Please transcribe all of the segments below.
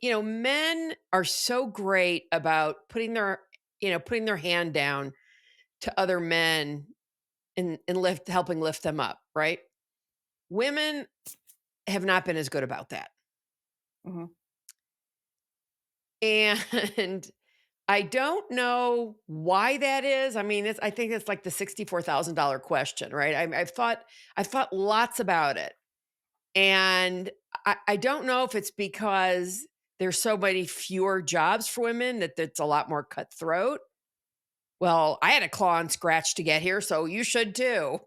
Men are so great about putting their hand down to other men and helping lift them up, right? Women have not been as good about that. Mhm. And I don't know why that is. I mean, I think it's like the $64,000 question, right? I've thought lots about it. And I don't know if it's because there's so many fewer jobs for women that's a lot more cutthroat. Well, I had a claw and scratch to get here, so you should too.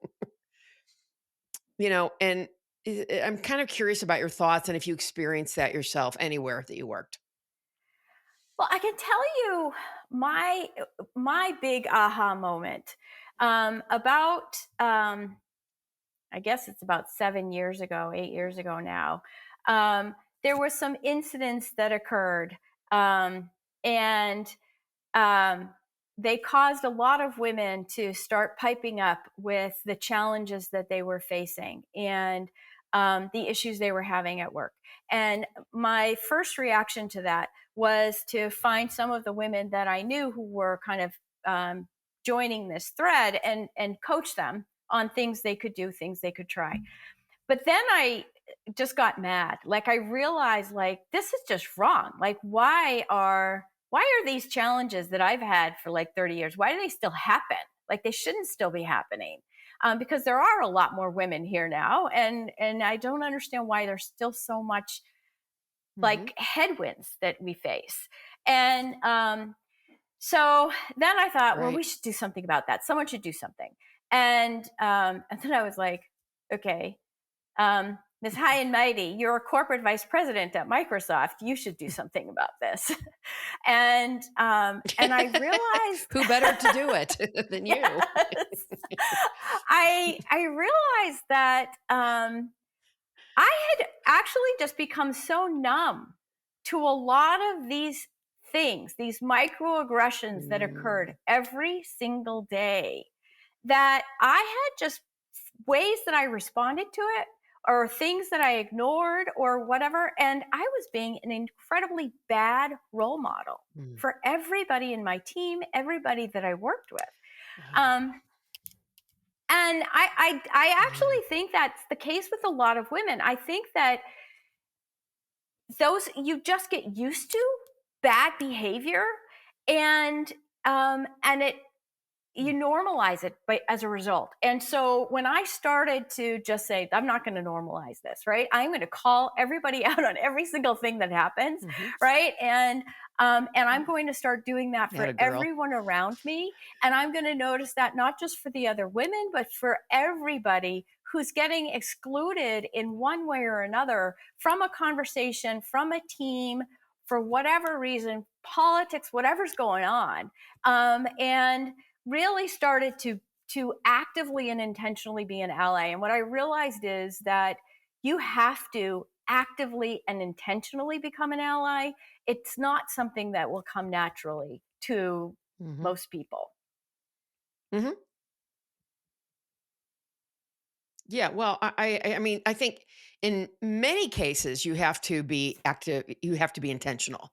And I'm kind of curious about your thoughts and if you experienced that yourself anywhere that you worked. Well, I can tell you my big aha moment, about, I guess it's about 7 years ago, 8 years ago now. There were some incidents that occurred, and, um, they caused a lot of women to start piping up with the challenges that they were facing and, the issues they were having at work. And my first reaction to that was to find some of the women that I knew who were kind of, joining this thread and coach them on things they could do, things they could try. But then I just got mad. Like I realized like this is just wrong. Like why are these challenges that I've had for like 30 years, why do they still happen? Like they shouldn't still be happening. Because there are a lot more women here now, and I don't understand why there's still so much Mhm. like headwinds that we face. And so then I thought, well, we Right. should do something about that. Someone should do something. And then I was like, okay, Ms. High and Mighty, you're a corporate vice president at Microsoft. You should do something about this. And I realized, Who better to do it than you? yes, I realized that I had actually just become so numb to a lot of these things, these microaggressions that Mm. occurred every single day, that I had just ways that I responded to it or things that I ignored or whatever. And I was being an incredibly bad role model Mm. for everybody in my team, everybody that I worked with. Oh, Um, and I yeah. actually think that's the case with a lot of women. I think that those you just get used to bad behavior, and it you Mm. normalize it as a result. And so when I started to just say, I'm not going to normalize this, right? I'm going to call everybody out on every single thing that happens, Mhm. right? And I'm going to start doing that for Atta girl. everyone around me. And I'm going to notice that not just for the other women, but for everybody who's getting excluded in one way or another from a conversation, from a team, for whatever reason, politics, whatever's going on. And really started to actively and intentionally be an ally. And what I realized is that you have to actively and intentionally become an ally. It's not something that will come naturally to Mhm. most people. Mhm. Yeah, well, I mean, I think in many cases you have to be active, you have to be intentional,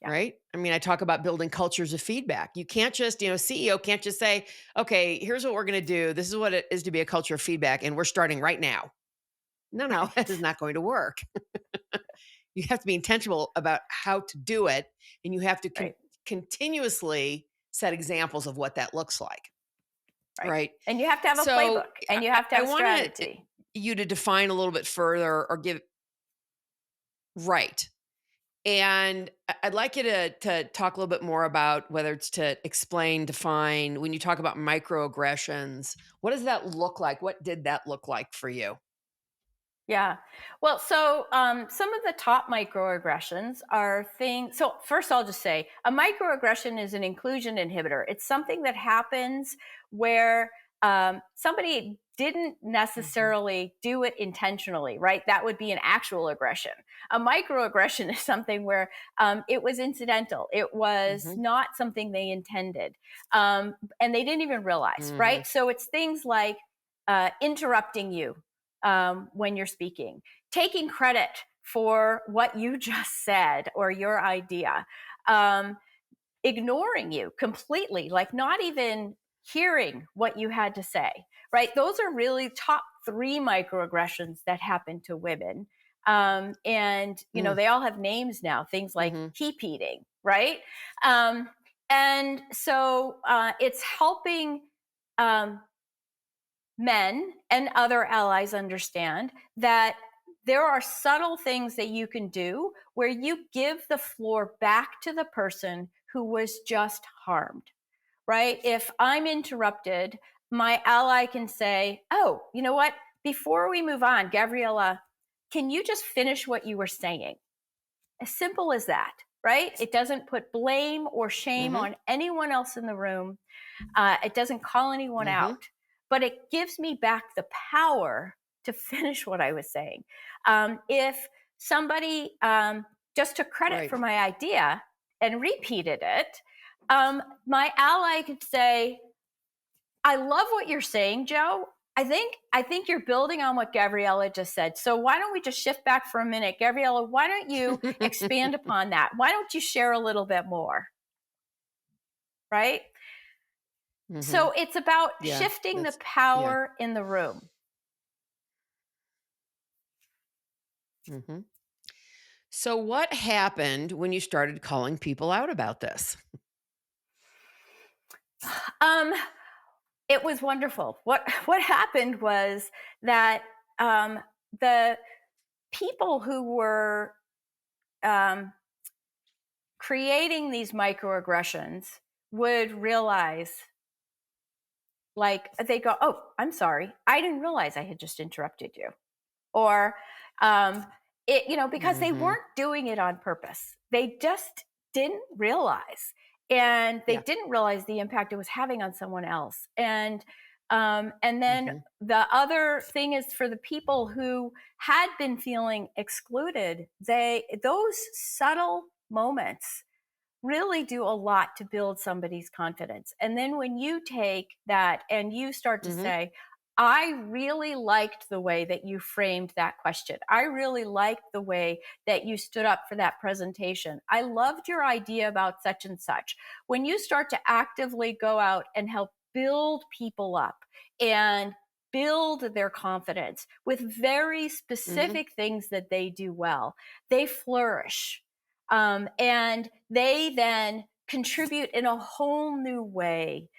Yeah. right? I mean, I talk about building cultures of feedback. You can't just, CEO can't just say, "Okay, here's what we're gonna do. This is what it is to be a culture of feedback, and we're starting right now." No, no, that is Right. not going to work. You have to be intentional about how to do it, and you have to Right. continuously set examples of what that looks like, Right. right? And you have to have a So playbook and you have to I have a want strategy. you to define a little bit further or give right. And I'd like you to talk a little bit more about whether it's to explain, define when you talk about microaggressions. What does that look like? What did that look like for you? Yeah. Well, so some of the top microaggressions are things. So, first, I'll just say a microaggression is an inclusion inhibitor. It's something that happens where somebody didn't Mhm. necessarily do it intentionally, right? That would be an actual aggression. A microaggression is something where it was incidental, it was Mhm. not something they intended, and they didn't even realize, Mhm. right? So, it's things like interrupting you when you're speaking, taking credit for what you just said or your idea, ignoring you completely, like not even hearing what you had to say, right? Those are really top three microaggressions that happen to women. And, Mm. they all have names now, things like Mhm. keep eating, right? Um, and so it's helping um, men and other allies understand that there are subtle things that you can do where you give the floor back to the person who was just harmed, right? If I'm interrupted, my ally can say, oh, you know what? Before we move on, Gavriella, can you just finish what you were saying? As simple as that, right? It doesn't put blame or shame Mhm. on anyone else in the room. It doesn't call anyone Mhm. out, but it gives me back the power to finish what I was saying. If somebody just took credit Right. for my idea and repeated it, my ally could say, I love what you're saying, Joe. I think you're building on what Gavriella just said. So why don't we just shift back for a minute? Gavriella, why don't you expand upon that? Why don't you share a little bit more? Right? So Mhm. it's about Yeah, shifting the yeah. power in the room. Mhm. So what happened when you started calling people out about this? Um, it was wonderful. What happened was that the people who were um, creating these microaggressions would realize, like, they go, "Oh, I'm sorry, I didn't realize I had just interrupted you," or because they Mhm. weren't doing it on purpose. They just didn't realize, and they Yeah. didn't realize the impact it was having on someone else. And then Mhm. the other thing is, for the people who had been feeling excluded, those subtle moments really do a lot to build somebody's confidence. And then when you take that and you start to Mhm. say, I really liked the way that you framed that question. I really liked the way that you stood up for that presentation. I loved your idea about such and such. When you start to actively go out and help build people up and build their confidence with very Mhm. specific things that they do well, they flourish. And they then contribute in a whole new way.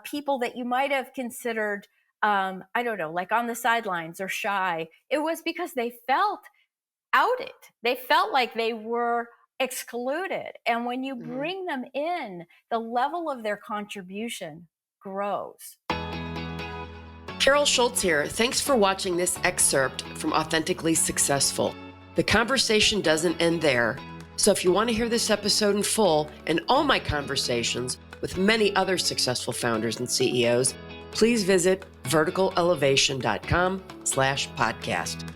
People that you might have considered, I don't know, like on the sidelines or shy, it was because they felt outed. They felt like they were excluded. And when you Mhm. bring them in, the level of their contribution grows. Carol Schultz here. Thanks for watching this excerpt from Authentically Successful. The conversation doesn't end there. So if you want to hear this episode in full and all my conversations with many other successful founders and CEOs, please visit verticalelevation.com/podcast.